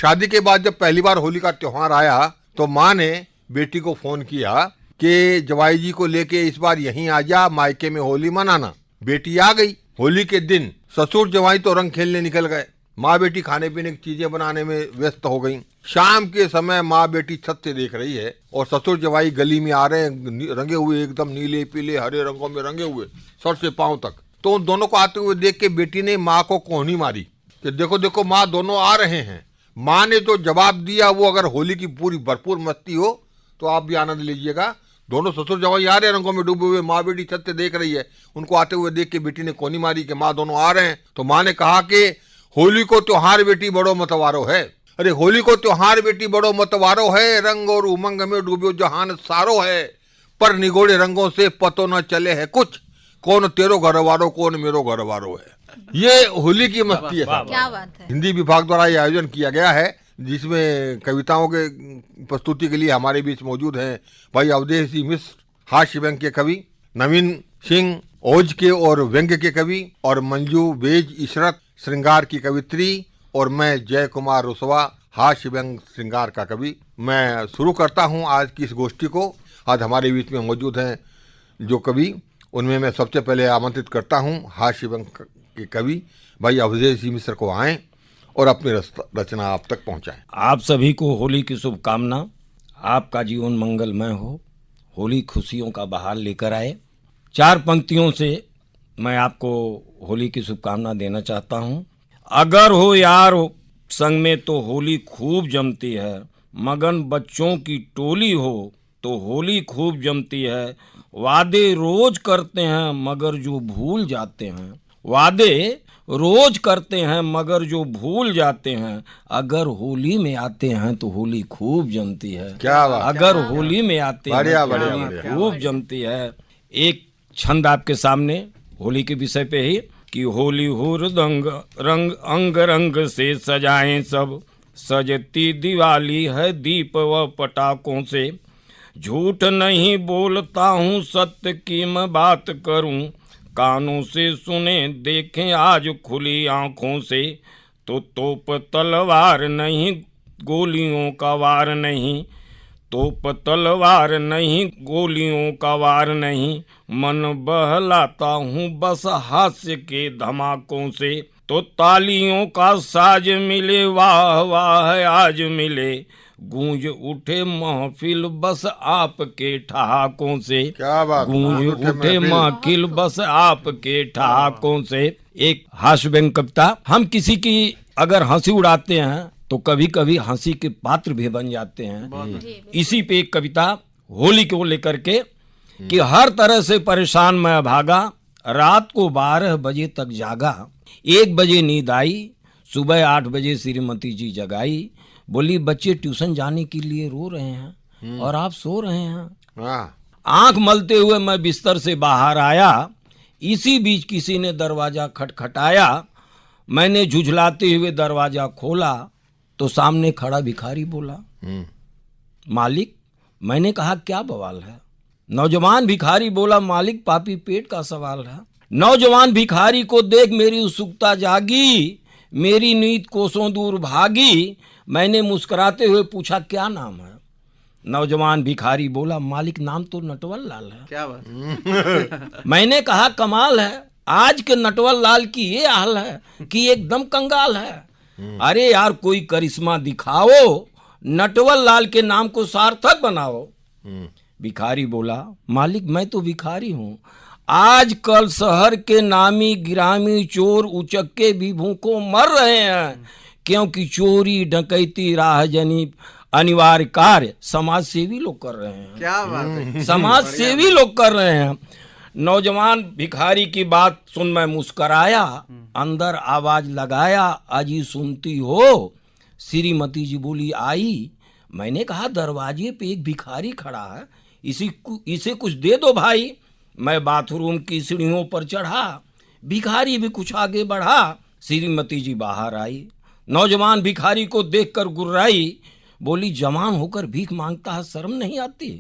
शादी के बाद जब पहली बार होली का त्योहार आया तो माँ ने बेटी को फोन किया कि जवाई जी को लेके इस बार यहीं आ जा, मायके में होली मनाना। बेटी आ गई। होली के दिन ससुर जवाई तो रंग खेलने निकल गए, माँ बेटी खाने पीने की चीजें बनाने में व्यस्त हो गईं। शाम के समय माँ बेटी छत से देख रही है और ससुर जवाई गली में आ रहे हैं, रंगे हुए एकदम नीले पीले हरे रंगों में रंगे हुए, सर से पांव तक। तो उन दोनों को आते हुए देख के बेटी ने माँ को कोहनी मारी कि देखो देखो माँ, दोनों आ रहे हैं। माँ ने जो जवाब दिया वो अगर होली की पूरी भरपूर मस्ती हो तो आप भी आनंद लीजिएगा। दोनों ससुर जवाई आ रहे हैं रंगों में डूबे हुए, माँ बेटी छत से देख रही है। उनको आते हुए देख के बेटी ने कोहनी मारी कि माँ दोनों आ रहे हैं। तो माँ ने कहा कि होली को त्योहार बेटी बड़ो मतवारो है। अरे होली को त्योहार बेटी बड़ो मतवारो है, रंग और उमंग में डूबो जहान सारो है, पर निगोड़े रंगों से पतो न चले है कुछ, कौन तेरो घरवारो कौन मेरो घरवारो है। ये होली की मस्ती है। क्या बात है। हिंदी विभाग द्वारा ये आयोजन किया गया है, जिसमें कविताओं के प्रस्तुति के लिए हमारे बीच मौजूद हैं भाई अवधेश मिश्र, हास्य व्यंग के कवि, नवीन सिंह ओज के और व्यंग्य के कवि, और मंजू बेज इशरत श्रृंगार की कवित्री, और मैं जय कुमार रुसवा हास्य व्यंग श्रृंगार का कवि। मैं शुरू करता हूं आज की इस गोष्ठी को। आज हमारे बीच में मौजूद हैं जो कवि, उनमें मैं सबसे पहले आमंत्रित करता हूं हास्य व्यंग के कवि भाई अवधेश मिश्र को आएं और अपनी रचना आप तक पहुंचाएं। आप सभी को होली की शुभकामना। आपका जीवन मंगलमय हो, होली खुशियों का बहार लेकर आए। 4 पंक्तियों से मैं आपको होली की शुभकामना देना चाहता हूं। अगर हो यार संग में तो होली खूब जमती है, मगन बच्चों की टोली हो तो होली खूब जमती है, वादे रोज करते हैं मगर जो भूल जाते हैं, वादे रोज करते हैं मगर जो भूल जाते हैं, अगर होली में आते हैं तो होली खूब जमती है। क्या बात। अगर होली में आते हैं बढ़िया, तो बढ़िया, होली बढ़िया। खूब जमती है। एक छंद आपके सामने होली के विषय पे ही कि होली हुरदंग रंग अंग रंग से सजाएं सब, सजती दिवाली है दीप व पटाखों से, झूठ नहीं बोलता हूँ सत्य की मैं बात करूँ, कानों से सुने देखें आज खुली आंखों से, तो तोप तलवार नहीं गोलियों का वार नहीं, तोप तलवार नहीं गोलियों का वार नहीं, मन बहलाता हूँ बस हास्य के धमाकों से, तो तालियों का साज मिले वाह वाह आज मिले, गूंज उठे महफिल बस आपके ठहाकों से। क्या बात। गूंज उठे महफिल बस आपके ठहाकों से। एक हास्य व्यंग कविता। हम किसी की अगर हंसी उड़ाते हैं तो कभी कभी हंसी के पात्र भी बन जाते हैं। इसी पे एक कविता होली को लेकर के कि हर तरह से परेशान मैं भागा, रात को 12 बजे तक जागा, 1 बजे नींद आई, सुबह 8 बजे श्रीमती जी जगाई, बोली बच्चे ट्यूशन जाने के लिए रो रहे हैं और आप सो रहे हैं। आंख मलते हुए मैं बिस्तर से बाहर आया, इसी बीच किसी ने दरवाजा खटखटाया, मैंने झुझलाते हुए दरवाजा खोला तो सामने खड़ा भिखारी बोला मालिक। मैंने कहा क्या बवाल है। नौजवान भिखारी बोला मालिक पापी पेट का सवाल है। नौजवान भिखारी को देख मेरी उत्सुकता जागी, मेरी नींद कोसों दूर भागी, मैंने मुस्कुराते हुए पूछा क्या नाम है। नौजवान भिखारी बोला मालिक नाम तो नटवर लाल है। क्या बात। मैंने कहा कमाल है, आज के नटवर लाल की ये हाल है कि एकदम कंगाल है। अरे यार कोई करिश्मा दिखाओ, नटवर लाल के नाम को सार्थक बनाओ। भिखारी बोला मालिक मैं तो भिखारी हूँ, आजकल शहर के नामी गिरामी चोर उचक्के भी भूखों मर रहे हैं, क्योंकि चोरी डकैती राहजनी अनिवार्य कार्य समाज सेवी लोग कर रहे हैं। क्या बात है। समाज सेवी लोग कर रहे हैं। नौजवान भिखारी की बात सुन मैं मुस्कराया, अंदर आवाज लगाया अजी सुनती हो। श्रीमती जी बोली आई। मैंने कहा दरवाजे पे एक भिखारी खड़ा है, इसे कुछ दे दो भाई। मैं बाथरूम की सीढ़ियों पर चढ़ा, भिखारी भी कुछ आगे बढ़ा। श्रीमती जी बाहर आई, नौजवान भिखारी को देखकर गुर्राई, बोली जवान होकर भीख मांगता है, शर्म नहीं आती।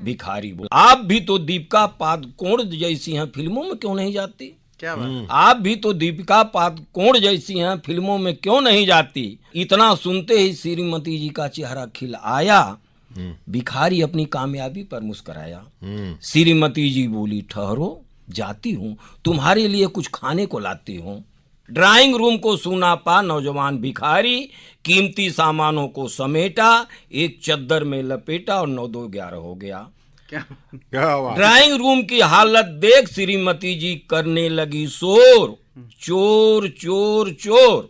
भिखारी बोला आप भी तो दीपिका पादुकोण जैसी हैं, फिल्मों में क्यों नहीं जाती। क्या बात। आप भी तो दीपिका पादुकोण जैसी हैं, फिल्मों में क्यों नहीं जाती? इतना सुनते ही श्रीमती जी का चेहरा खिल आया। भिखारी अपनी कामयाबी पर मुस्कुराया। श्रीमती जी बोली, ठहरो, जाती हूँ, तुम्हारे लिए कुछ खाने को लाती हूँ। ड्राइंग रूम को सूना पा नौजवान भिखारी, कीमती सामानों को समेटा, एक चद्दर में लपेटा और 9-2-11 हो गया। क्या बात। ड्राइंग रूम की हालत देख श्रीमती जी करने लगी शोर, चोर चोर चोर।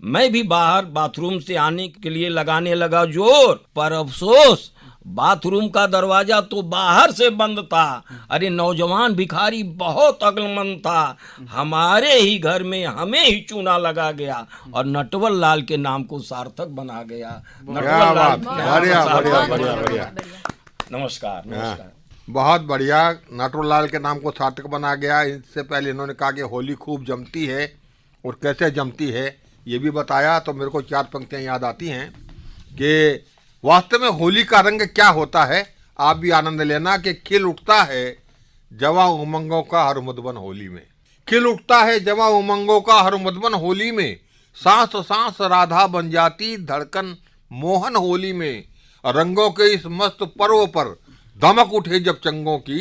मैं भी बाहर बाथरूम से आने के लिए लगाने लगा जोर, पर अफसोस बाथरूम का दरवाजा तो बाहर से बंद था। अरे नौजवान भिखारी बहुत अक्लमंद था, हमारे ही घर में हमें ही चूना लगा गया और नटवर लाल के नाम को सार्थक बना गया। क्या बात, बढ़िया बढ़िया बढ़िया बढ़िया। नमस्कार नमस्कार। बहुत बढ़िया, नटवरलाल के नाम को सार्थक बना गया। इससे पहले इन्होंने कहा कि होली खूब जमती है और कैसे जमती है ये भी बताया। तो मेरे को 4 पंक्तियां याद आती हैं कि वास्तव में होली का रंग क्या होता है। आप भी आनंद लेना कि खिल उठता है जवा उमंगों का हर मधुबन होली में। खिल उठता है जवा उमंगों का हर मधुबन होली में, सांस सांस राधा बन जाती धड़कन मोहन होली में। रंगों के इस मस्त पर्व पर दमक उठे जब चंगों की,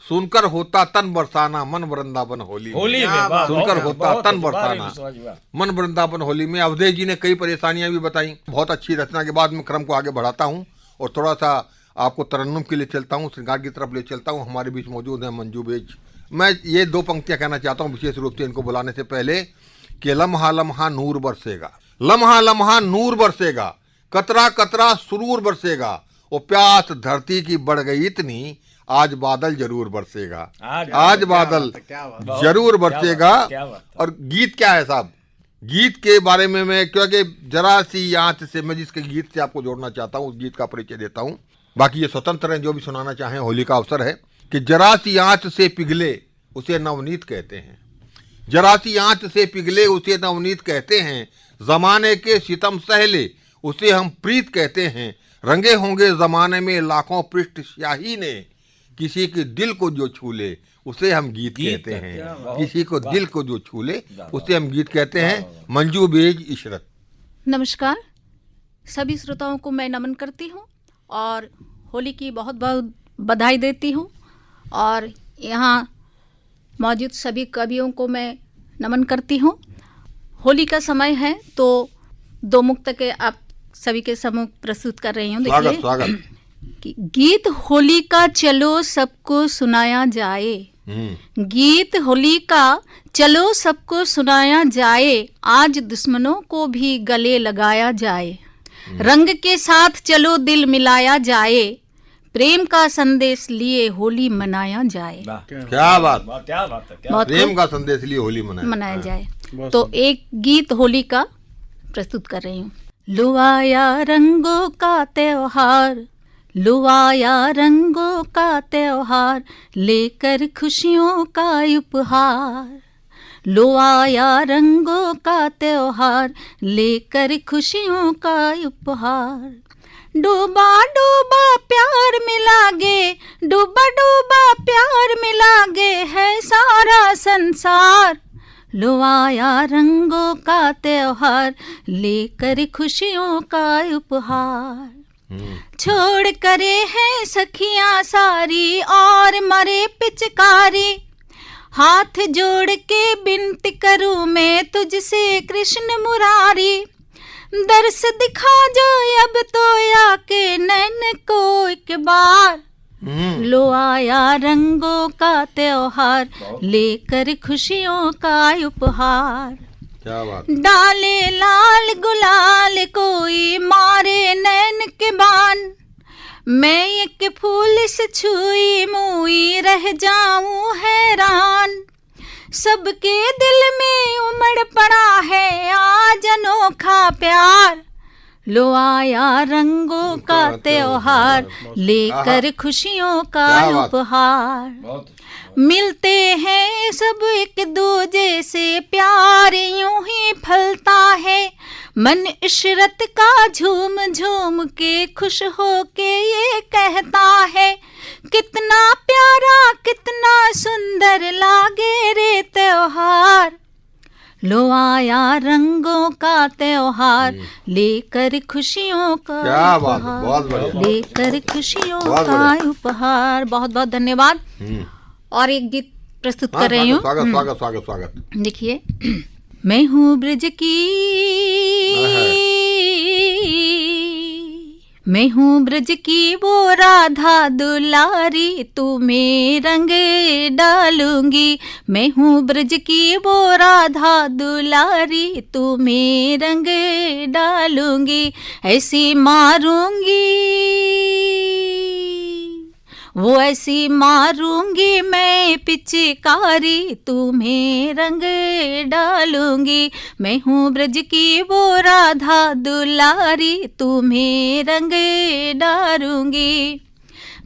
सुनकर होता तन बरसाना मन वृंदावन होली होली में वाह, सुनकर बहुत- होता बहुत तन भारी बरसाना विश्वास हुआ। मन वृंदावन होली में। अवधेश जी ने कई परेशानियां भी बताई। बहुत अच्छी रचना के बाद मैं क्रम को आगे बढ़ाता हूं और थोड़ा सा आपको तरन्नुम के लिए चलता हूं, श्रृंगार की तरफ ले चलता हूं। हमारे बीच मौजूद है मंजू बेज। मैं ये 2 पंक्तियां कहना चाहता हूं विशेष रूप से इनको बुलाने से पहले कि लम्हा लम्हा नूर बरसेगा, लम्हा लम्हा नूर बरसेगा, कतरा कतरा सुरूर बरसेगा। वो प्यास धरती की बढ़ गई इतनी, आज बादल जरूर बरसेगा, आज बादल क्या बात। जरूर बरसेगा। क्या बात। और गीत क्या है साहब, गीत के बारे में मैं क्योंकि जरा सी आंच से मैं जिसके गीत से आपको जोड़ना चाहता हूँ उस गीत का परिचय देता हूँ। बाकी ये स्वतंत्र हैं, जो भी सुनाना चाहें। होली का अवसर है कि जरा सी आंच से पिघले उसे नवनीत कहते हैं, जरा सी आंच से पिघले उसे नवनीत कहते हैं। जमाने के सितम सहले उसे हम प्रीत कहते हैं। रंगे होंगे जमाने में लाखों पृष्ठ स्याही ने, किसी के दिल को जो छू ले उसे हम गीत कहते हैं। किसी को दिल को जो छू ले उसे हम गीत कहते हैं। मंजू बेज इशरत। नमस्कार, सभी श्रोताओं को मैं नमन करती हूँ और होली की बहुत बहुत बधाई देती हूँ। और यहाँ मौजूद सभी कवियों को मैं नमन करती हूँ। होली का समय है तो 2 मुक्त के आप सभी के सम्मुख प्रस्तुत कर रही हूँ। स्वागत देखिए स्वागत। कि गीत होली का चलो सबको सुनाया जाए, गीत होली का चलो सबको सुनाया जाए, आज दुश्मनों को भी गले लगाया जाए। रंग के साथ चलो दिल मिलाया जाए, प्रेम का संदेश लिए होली मनाया जाए। क्या बात, क्या बात है, क्या बहुत प्रेम का संदेश लिए होली मनाया जाए। तो एक गीत होली का प्रस्तुत कर रही हूँ। लो आया रंगों का त्योहार, लो आया रंगों का त्योहार, लेकर खुशियों का उपहार। लो आया रंगों का त्योहार, लेकर खुशियों का उपहार। डूबा डूबा प्यार मिला गे, डूबा डूबा प्यार मिला गे है सारा संसार। लो आया रंगों का त्योहार, लेकर खुशियों का उपहार। छोड़ करे हैं सखियां सारी और मरे पिचकारी, हाथ जोड़ के विनती करूं मैं तुझसे कृष्ण मुरारी। दर्श दिखा जो अब तो आके नैन को एक बार। लो आया रंगों का त्योहार, लेकर खुशियों का उपहार। क्या बात। डाले लाल गुलाल कोई मारे नैन के बान, मैं एक फूल से छुई मुई रह जाऊं हैरान। सबके दिल में उमड़ पड़ा है आज अनोखा प्यार, लो आया रंगों का त्योहार, लेकर खुशियों का क्या बात। उपहार। बहुत मिलते हैं सब एक दूजे से, प्यार यूं ही फलता है। मन इशरत का झूम झूम के खुश हो के ये कहता है, कितना प्यारा कितना सुंदर लागे रे त्योहार। लो आया रंगों का त्योहार, लेकर खुशियों का क्या बात, उपहार। बहुत बढ़िया। लेकर खुशियों बहुत का बढ़िया। उपहार। बहुत बहुत धन्यवाद। और एक गीत प्रस्तुत कर रही हूँ। स्वागत स्वागत स्वागत स्वागत। देखिए, मैं हूँ ब्रज की, मैं हूँ ब्रज की वो राधा दुलारी, तुम्हें रंग डालूंगी। मैं हूँ ब्रज की वो राधा दुलारी, तुम्हें रंग डालूंगी। ऐसी मारूंगी, वो ऐसी मारूंगी मैं पिचकारी, तुम्हें रंग डालूंगी। मैं हूँ ब्रज की वो राधा दुलारी, तुम्हें रंग डालूंगी।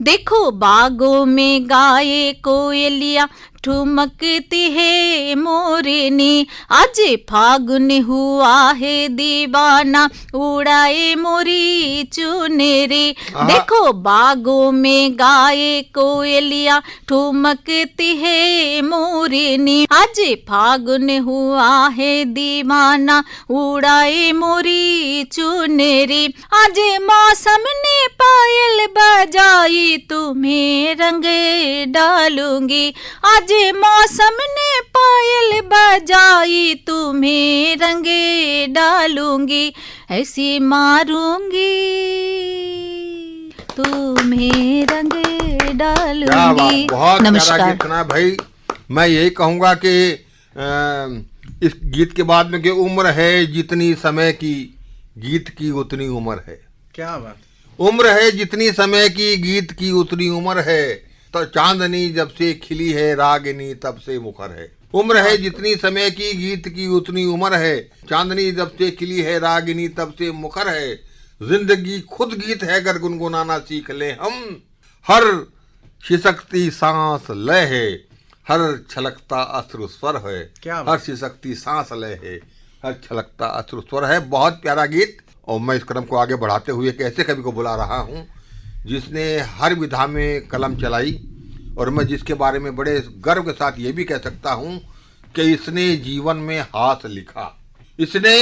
देखो बागों में गाये कोयलिया, ठुमकती है मोरनी। आज फागुन हुआ है दीवाना, उड़ाए मोरी चुनरी। देखो बागों में गाये कोयलिया, ठुमकती है मोरनी। आज फागुन हुआ है दीवाना, उड़ाए मोरी चुनरी। आज मौसम ने पायल बजाई, तुम्हें रंग डालूंगी। आज मौसम ने पायल बजाई, तुम्हें रंग डालूंगी। ऐसी मारूंगी, तुम्हें रंग क्या बात, डालूंगी। बहुत प्यारा नमस्कार। गीत सुना भाई। मैं यही कहूँगा कि इस गीत के बाद में कि उम्र है जितनी समय की, गीत की उतनी उम्र है। क्या बात। उम्र है जितनी समय की, गीत की उतनी उम्र है। तो चांदनी जब से खिली है, रागिनी तब से मुखर है। उम्र है जितनी समय की, गीत की उतनी उम्र है। चांदनी जब से खिली है, रागिनी तब से मुखर है। जिंदगी खुद गीत है, अगर गुनगुनाना सीख ले हम। हर शिसकती सांस लय है, हर छलकता अश्रु स्वर है। क्या बात। हर शिसकती सांस लय है, हर छलकता अश्रु स्वर है। बहुत प्यारा गीत। और मैं इस कदम को आगे बढ़ाते हुए एक ऐसे कवि को बुला रहा हूँ जिसने हर विधा में कलम चलाई, और मैं जिसके बारे में बड़े गर्व के साथ ये भी कह सकता हूँ कि इसने जीवन में हास लिखा। इसने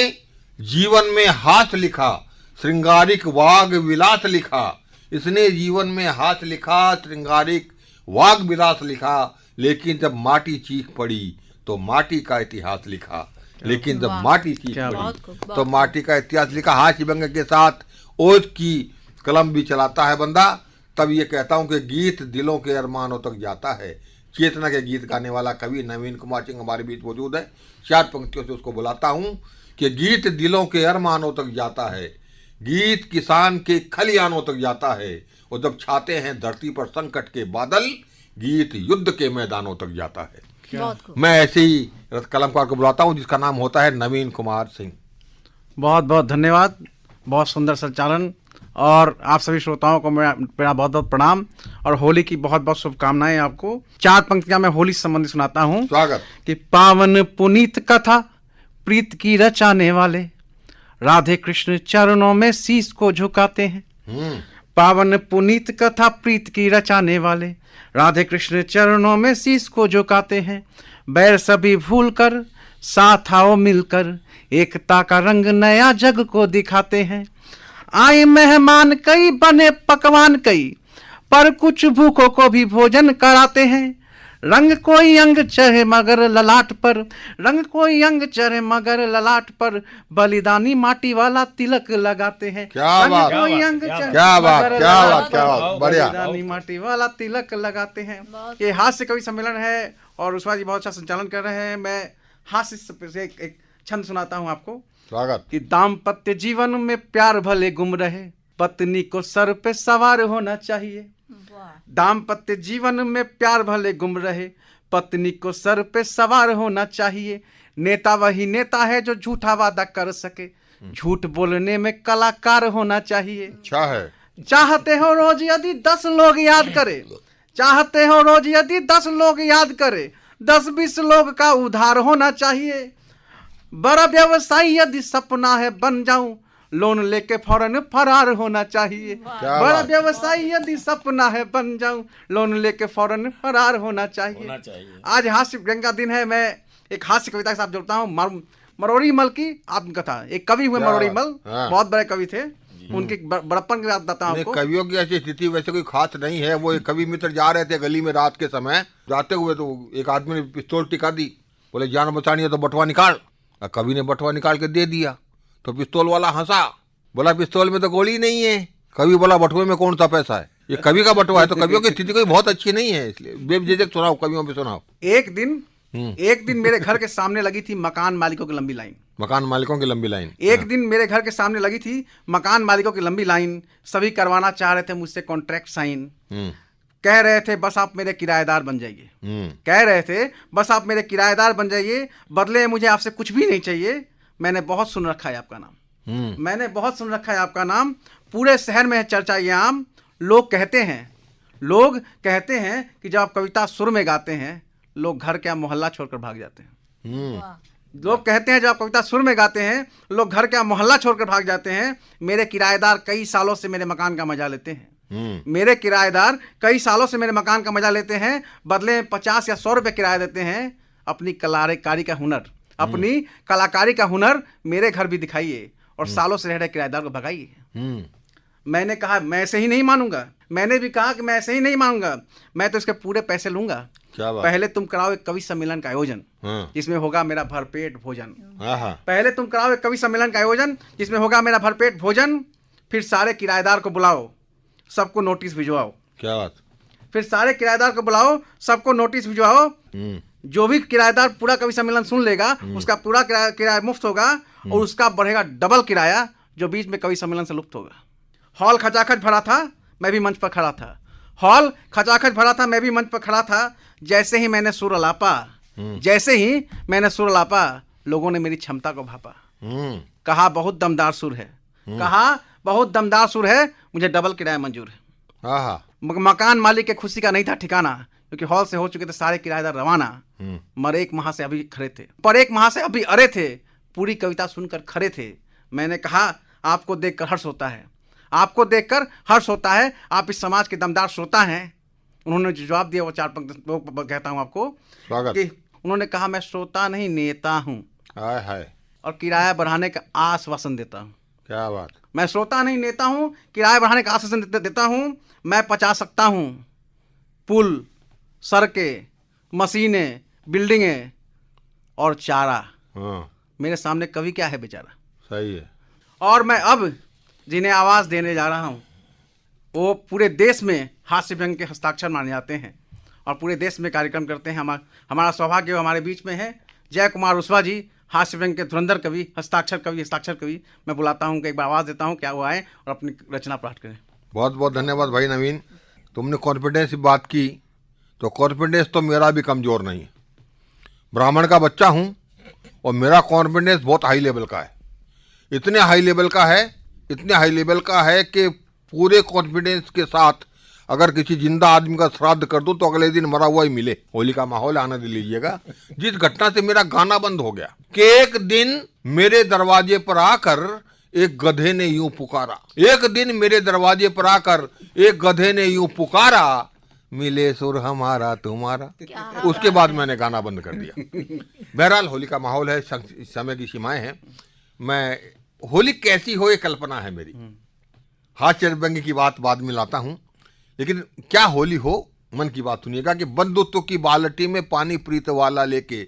जीवन में हास लिखा, श्रृंगारिक वाग विलास लिखा। इसने जीवन में हास लिखा, श्रृंगारिक वाग विलास लिखा। लेकिन जब माटी चीख पड़ी तो माटी का इतिहास लिखा। लेकिन जब माटी चीख पड़ी तो माटी का इतिहास लिखा। हास्य व्यंग के साथ ओज की कलम भी चलाता है बंदा। तब ये कहता हूँ कि गीत दिलों के अरमानों तक जाता है। चेतना के गीत गाने वाला कवि नवीन कुमार सिंह हमारे बीच मौजूद है। 4 पंक्तियों से उसको बुलाता हूँ कि गीत दिलों के अरमानों तक जाता है, गीत किसान के खलियानों तक जाता है, और जब छाते हैं धरती पर संकट के बादल, गीत युद्ध के मैदानों तक जाता है। मैं ऐसे ही कलमकार को बुलाता हूँ जिसका नाम होता है नवीन कुमार सिंह। बहुत बहुत धन्यवाद। बहुत सुंदर संचालन। और आप सभी श्रोताओं को मेरा बहुत बहुत प्रणाम और होली की बहुत बहुत शुभकामनाएं आपको। 4 पंक्तियां मैं होली से संबंधित सुनाता हूँ। स्वागत। कि पावन पुनीत कथा प्रीत की रचाने वाले, राधे कृष्ण चरणों में शीश को झुकाते हैं। पावन पुनीत कथा प्रीत की रचाने वाले, राधे कृष्ण चरणों में शीश को झुकाते हैं। बैर सभी भूल कर साथ आओ मिलकर, एकता का रंग नया जग को दिखाते हैं। आए मेहमान कई बने पकवान कई, पर कुछ भूखों को भी भोजन कराते हैं। रंग कोई अंग चढ़े मगर ललाट पर, रंग कोई अंग चढ़े मगर ललाट पर, बलिदानी माटी वाला तिलक लगाते हैं। क्या रंग बात, कोई अंग क्या चढ़े बात, मगर क्या ललाट बात, क्या पर, बात, बढ़िया। बलिदानी माटी वाला तिलक लगाते हैं। ये हास्य कवि सम्मेलन है और उस्मान जी बहुत अच्छा संचालन कर रहे हैं। मैं हास्य से एक छंद सुनाता हूँ आपको। स्वागत। कि दाम्पत्य जीवन में प्यार भले गुम रहे, पत्नी को सर पे सवार होना चाहिए। दाम्पत्य जीवन में प्यार भले गुम रहे, पत्नी को सर पे सवार होना चाहिए। नेता वही नेता है जो झूठा वादा कर सके, झूठ बोलने में कलाकार होना चाहिए। अच्छा है। चाहते हो रोज यदि 10 लोग याद करे, चाहते हो रोज यदि 10 लोग याद करे, 10-20 लोग का उधार होना चाहिए। बड़ा व्यवसायी यदि सपना है बन जाऊं, लोन लेके फौरन फरार होना चाहिए। बड़ा व्यवसायी यदि सपना है बन जाऊं, लोन लेके फौरन फरार होना चाहिए। आज हास्य व्यंग का दिन है। मैं एक हास्य कविता के साथ जोड़ता हूँ, मरोड़ी मल की आत्मकथा। एक कवि हुए मरोड़ी मल, बहुत बड़े कवि थे, उनकी बड़प्पन की बात बताता हूँ आपको। कवियों की ऐसी स्थिति वैसे कोई खास नहीं है। वो एक कवि मित्र जा रहे थे गली में रात के समय, जाते हुए तो एक आदमी ने पिस्तौल टिका दी, बोले जान बचानी है तो बटुआ निकाल। कवि ने बटुआ निकाल के दे दिया तो पिस्तौल वाला हंसा, बोला पिस्तौल में तो गोली नहीं है। कवि बोला बटुए में कौन सा पैसा है, ये कवि का बटुआ है। तो कवियों की स्थिति कोई बहुत अच्छी नहीं है, इसलिए बेझिझक सुनाओ, कवियों पे सुनाओ। एक दिन मेरे घर के सामने लगी थी मकान मालिकों की लंबी लाइन। मकान मालिकों की लंबी लाइन। एक दिन मेरे घर के सामने लगी थी मकान मालिकों की लंबी लाइन। सभी करवाना चाह रहे थे मुझसे कॉन्ट्रैक्ट साइन। कह रहे थे बस आप मेरे किराएदार बन जाइए। कह रहे थे बस आप मेरे किराएदार बन जाइए, बदले में मुझे आपसे कुछ भी नहीं चाहिए। मैंने बहुत सुन रखा है आपका नाम, मैंने बहुत सुन रखा है आपका नाम। पूरे शहर में है चर्चा ये आम। लोग कहते हैं कि जब आप कविता सुर में गाते हैं, लोग घर क्या मोहल्ला छोड़कर भाग जाते हैं। लोग कहते हैं जब आप कविता सुर में गाते हैं, लोग घर क्या मोहल्ला छोड़कर भाग जाते हैं। मेरे किराएदार कई सालों से मेरे मकान का मजा लेते हैं। मेरे किराएदार कई सालों से मेरे मकान का मजा लेते हैं, बदले में 50 या 100 रुपये किराया देते हैं। अपनी कलाकारी का हुनर, अपनी कलाकारी का हुनर मेरे घर भी दिखाइए और सालों से रह रहे किराएदार को भगाइए। मैंने कहा मैं ऐसे ही नहीं मानूंगा। मैंने भी कहा कि मैं ऐसे ही नहीं मानूंगा, मैं तो इसके पूरे पैसे लूंगा। पहले तुम कराओ एक कवि सम्मेलन का आयोजन, जिसमें होगा मेरा भरपेट भोजन। पहले तुम कराओ एक कवि सम्मेलन का आयोजन जिसमें होगा मेरा भरपेट भोजन। फिर सारे किराएदार को बुलाओ, सबको नोटिस भिजवाओ। क्या बात। फिर सारे किराएदार को बुलाओ, सबको नोटिस भिजवाओ। जो भी किराएदार पूरा कवि सम्मेलन सुन लेगा, उसका पूरा किराया मुफ्त होगा और उसका बढ़ेगा डबल किराया जो बीच में कवि सम्मेलन से लुप्त होगा। हॉल खचाखच भरा था, मैं भी मंच पर खड़ा था। हॉल खचाखच भरा था, मैं भी मंच पर खड़ा था। जैसे ही मैंने सुर अलापा, लोगों ने मेरी क्षमता को भापा। कहा बहुत दमदार सुर है, कहा बहुत दमदार सुर है, मुझे डबल किराया मंजूर है। मकान मालिक के खुशी का नहीं था ठिकाना, क्योंकि हॉल से हो चुके थे सारे किराएदार रवाना। पर एक माह से अभी अरे थे, पूरी कविता सुनकर खड़े थे। मैंने कहा आपको देखकर हर्ष होता है, आपको देखकर हर्ष होता है, आप इस समाज के दमदार श्रोता हैं। उन्होंने जवाब दिया, वो 4 पंक्ति कहता हूँ आपको कि उन्होंने कहा मैं श्रोता नहीं नेता हूँ और किराया बढ़ाने का आश्वासन देता हूँ। क्या बात। मैं श्रोता नहीं नेता हूँ, किराया बढ़ाने का आश्वासन देता हूँ। मैं पचा सकता हूँ पुल, सड़कें, मशीनें, बिल्डिंगें और चारा। मेरे सामने कवि क्या है बेचारा। सही है। और मैं अब जिन्हें आवाज़ देने जा रहा हूँ वो पूरे देश में हास्य व्यंग के हस्ताक्षर माने जाते हैं और पूरे देश में कार्यक्रम करते हैं। हमारा सौभाग्य हमारे बीच में है जय कुमार उस्वा जी, हास्य व्यंग के धुरंधर कवि, हस्ताक्षर कवि। मैं बुलाता हूँ कि एक बार आवाज़ देता हूँ, क्या वो आए और अपनी रचना पाठ करें। बहुत बहुत धन्यवाद भाई नवीन। तुमने कॉन्फिडेंस की बात की, तो कॉन्फिडेंस तो मेरा भी कमज़ोर नहीं है। ब्राह्मण का बच्चा हूँ और मेरा कॉन्फिडेंस बहुत हाई लेवल का है। इतने हाई लेवल का है कि पूरे कॉन्फिडेंस के साथ अगर किसी जिंदा आदमी का श्राद्ध कर दूं तो अगले दिन मरा हुआ ही मिले। होली का माहौल आनंद लीजिएगा। जिस घटना से मेरा गाना बंद हो गया कि एक दिन मेरे दरवाजे पर आकर एक गधे ने यूं पुकारा, एक दिन मेरे दरवाजे पर आकर एक गधे ने यूं पुकारा, मिले सुर हमारा तुम्हारा। उसके बाद मैंने गाना बंद कर दिया। बहरहाल होली का माहौल है, समय की सीमाएं हैं। मैं होली कैसी हो ये कल्पना है मेरी। हास्य व्यंग की बात बाद में लाता हूं, लेकिन क्या होली हो मन की बात सुनिएगा कि बंधुत्व की बाल्टी में पानी प्रीत वाला लेके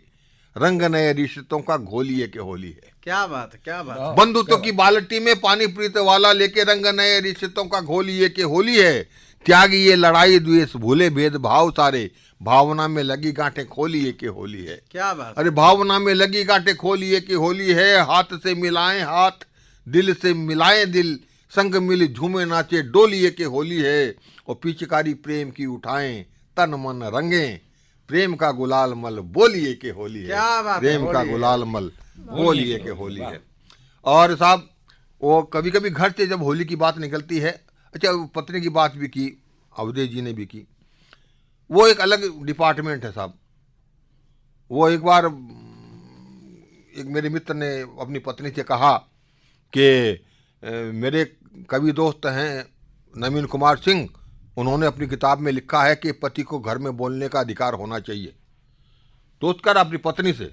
रंग नए रिश्तों का घोलिए के होली है। क्या बात है, क्या बात। बंधुत्व की बाल्टी में पानी प्रीत वाला लेके रंग नए रिश्तों का घोलिए के होली है। त्यागी ये लड़ाई द्वेष, भूले भेदभाव सारे, भावना में लगी गांठें खोलिए के होली है। क्या बात। अरे भावना में लगी गांठें खोलिए की होली है। हाथ से मिलाएं हाथ, दिल से मिलाएं दिल, संग मिल झूमे नाचे डोलिए के होली है। और पिचकारी प्रेम की उठाएं, तन मन रंगें, प्रेम का गुलाल मल बोलिए के होली है। क्या बात। प्रेम का गुलाल मल बोलिए के होली है। और साहब वो कभी कभी घर से जब होली की बात निकलती है, अच्छा वो पत्नी की बात भी की, अवधेश जी ने भी की, वो एक अलग डिपार्टमेंट है साहब। वो एक बार एक मेरे मित्र ने अपनी पत्नी से कहा कि मेरे कवि दोस्त हैं नवीन कुमार सिंह, उन्होंने अपनी किताब में लिखा है कि पति को घर में बोलने का अधिकार होना चाहिए। दोस्त कर अपनी पत्नी से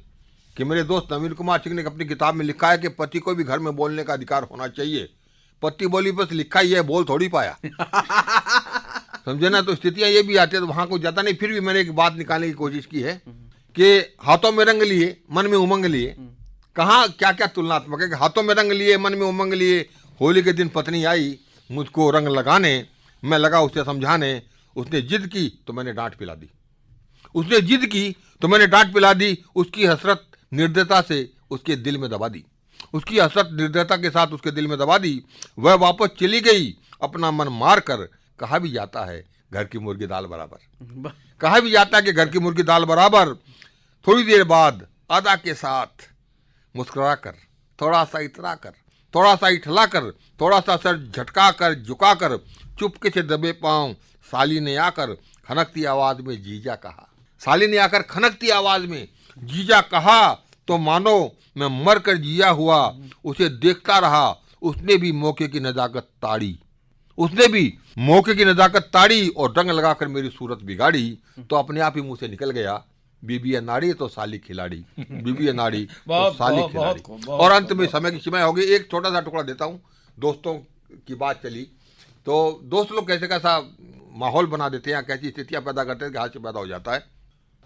कि मेरे दोस्त नवीन कुमार सिंह ने अपनी किताब में लिखा है कि पति को भी घर में बोलने का अधिकार होना चाहिए। पति बोली बस लिखा ही है, बोल थोड़ी पाया। समझे ना। तो स्थितियां ये भी आती है, तो वहां को जाता नहीं। फिर भी मैंने एक बात निकालने की कोशिश की है कि हाथों में रंग लिए मन में उमंग लिए, कहाँ क्या क्या तुलनात्मक है कि हाथों में रंग लिए मन में उमंग लिए। होली के दिन पत्नी आई मुझको रंग लगाने, मैं लगा उसे समझाने, उसने जिद की तो मैंने डांट पिला दी। उसने जिद की तो मैंने डांट पिला दी। उसकी हसरत निर्दयता से उसके दिल में दबा दी, उसकी हसरत निर्दयता के साथ उसके दिल में दबा दी। वह वापस चली गई अपना मन मार कर। कहा भी जाता है घर की मुर्गी दाल बराबर, कहा भी जाता है कि घर की मुर्गी दाल बराबर। थोड़ी देर बाद अदा के साथ मुस्कुरा कर, थोड़ा सा इतरा कर, थोड़ा सा इठला कर, थोड़ा सा सर झटका कर झुका कर, चुपके से दबे पांव साली ने आकर खनकती आवाज में जीजा कहा। साली ने आकर खनकती आवाज में जीजा कहा तो मानो मैं मर कर जिया हुआ उसे देखता रहा। उसने भी मौके की नजाकत ताड़ी, उसने भी मौके की नजाकत ताड़ी और रंग लगाकर मेरी सूरत बिगाड़ी। तो अपने आप ही मुंह से निकल गया, बीबी अनाड़ी तो साली खिलाड़ी, बीबी अनाड़ी तो साली खिलाड़ी। और अंत में समय की सीमा हो गई। एक छोटा सा टुकड़ा देता हूँ। दोस्तों की बात चली तो दोस्त लोग कैसे कैसा माहौल बना देते हैं, कैसी स्थितियां पैदा करते हैं कि हादसे पैदा हो जाता है।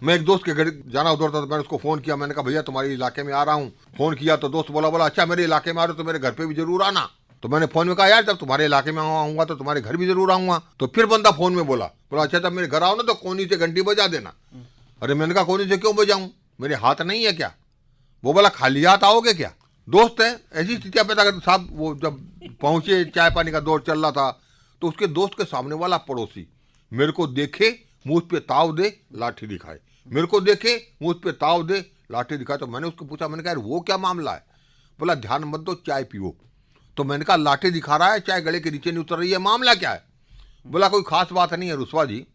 मैं एक दोस्त के घर जाना उधर था तो मैंने उसको फ़ोन किया। मैंने कहा भैया तुम्हारे इलाके में आ रहा हूँ। फ़ोन किया तो दोस्त बोला अच्छा मेरे इलाके में आ रहे हो तो मेरे घर पे भी जरूर आना। तो मैंने फ़ोन में कहा यार जब तुम्हारे इलाके में आऊँगा तो तुम्हारे घर भी जरूर आऊँगा। तो फिर बंदा फ़ोन में बोला अच्छा जब मेरे घर आओ ना तो कोनी से घंटी बजा देना। अरे मैंने कहा कोनी से क्यों बजाऊँ, मेरे हाथ नहीं है क्या? वो बोला खाली हाथ आओगे क्या? दोस्त है, ऐसी स्थितियाँ पैदा करते साहब। वो जब पहुँचे चाय पानी का दौर चल रहा था तो उसके दोस्त के सामने वाला पड़ोसी मेरे को देखे मुझ पे ताव दे लाठी दिखाए, मेरे को देखे मुझ पे ताव दे लाठी दिखाए। तो मैंने उसको पूछा, मैंने कहा यार वो क्या मामला है? बोला ध्यान मत दो चाय पियो। तो मैंने कहा लाठी दिखा रहा है, चाय गले के नीचे नहीं उतर रही है, मामला क्या है? बोला कोई खास बात नहीं है रुस्वा जी,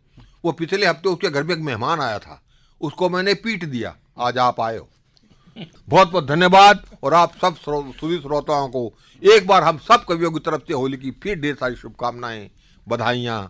वो पिछले हफ्ते उसके घर में एक मेहमान आया था, उसको मैंने पीट दिया, आज आप आए हो। बहुत बहुत धन्यवाद। और आप सब सुधी श्रोताओं को एक बार हम सब कवियों की तरफ से होली की फिर ढेर सारी शुभकामनाएं, बधाइयाँ।